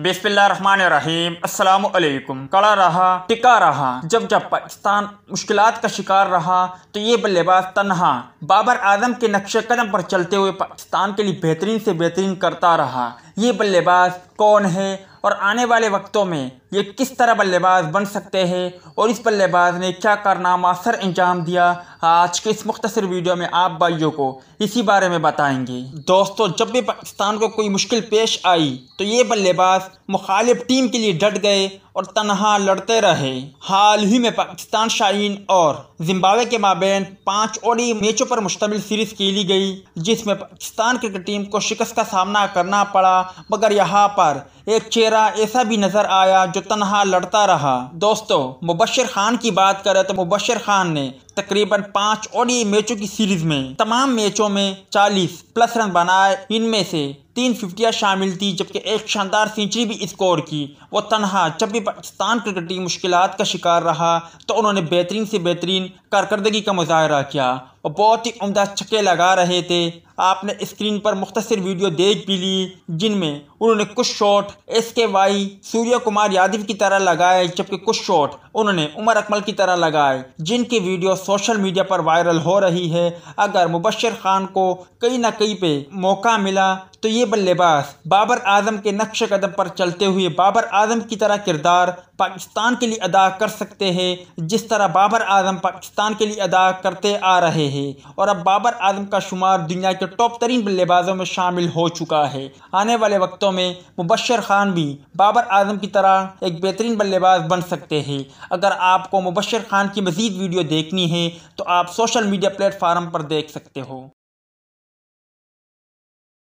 बिस्मिल्लाहिर्रहमानिर्रहीम अस्सलामु अलैकुम। कड़ा रहा टिका रहा। जब जब पाकिस्तान मुश्किलात का शिकार रहा तो ये बल्लेबाज तन्हा बाबर आजम के नक्शे कदम पर चलते हुए पाकिस्तान के लिए बेहतरीन से बेहतरीन करता रहा। ये बल्लेबाज कौन है और आने वाले वक्तों में ये किस तरह बल्लेबाज बन सकते हैं और इस बल्लेबाज ने क्या कारनामा सर अंजाम दिया, आज के इस मुख्तसर वीडियो में आप भाइयों को इसी बारे में बताएंगे। दोस्तों, जब भी पाकिस्तान को कोई मुश्किल पेश आई तो ये बल्लेबाज मुखालिफ टीम के लिए डट गए और तनहा लड़ते रहे। हाल ही में पाकिस्तान शाहीन और जिम्बाब्वे के माबेन 5 ओडी मैचों पर मुश्तमिल सीरीज खेली गई, जिसमें पाकिस्तान क्रिकेट टीम को शिकस्त का सामना करना पड़ा, मगर यहाँ पर एक चेहरा ऐसा भी नजर आया जो तनहा लड़ता रहा। दोस्तों, मुबश्शिर खान की बात करें तो मुबश्शिर खान ने तकरीबन 5 ओडी मैचों की सीरीज में तमाम मैचों में 40+ रन बनाए। इनमें से 3 फिफ्टियाँ शामिल थी, जबकि एक शानदार सेंचुरी भी स्कोर की। वो तनहा जब भी पाकिस्तान क्रिकेट टीम मुश्किलात का शिकार रहा तो उन्होंने बेहतरीन से बेहतरीन कारकर्दगी का मुजाहरा किया और बहुत ही उम्दा छक्के लगा रहे थे। आपने स्क्रीन पर मुख्तसर वीडियो देख भी ली, जिनमें उन्होंने कुछ शॉट SKY सूर्य कुमार यादव की तरह लगाए, जबकि कुछ शॉट उन्होंने उमर अकमल की तरह लगाए, जिनकी वीडियो सोशल मीडिया पर वायरल हो रही है। अगर मुबश्शिर खान को कहीं ना कहीं पे मौका मिला तो ये बल्लेबाज बाबर आजम के नक्शे कदम पर चलते हुए बाबर आजम की तरह किरदार पाकिस्तान के लिए अदा कर सकते हैं, जिस तरह बाबर आजम पाकिस्तान के लिए अदा करते आ रहे हैं। और अब बाबर आजम का शुमार दुनिया के टॉप तरीन बल्लेबाजों में शामिल हो चुका है। आने वाले वक्तों में मुबश्शिर खान भी बाबर आजम की तरह एक बेहतरीन बल्लेबाज बन सकते हैं। अगर आपको मुबश्शिर खान की मज़ीद वीडियो देखनी है तो आप सोशल मीडिया प्लेटफार्म पर देख सकते हो।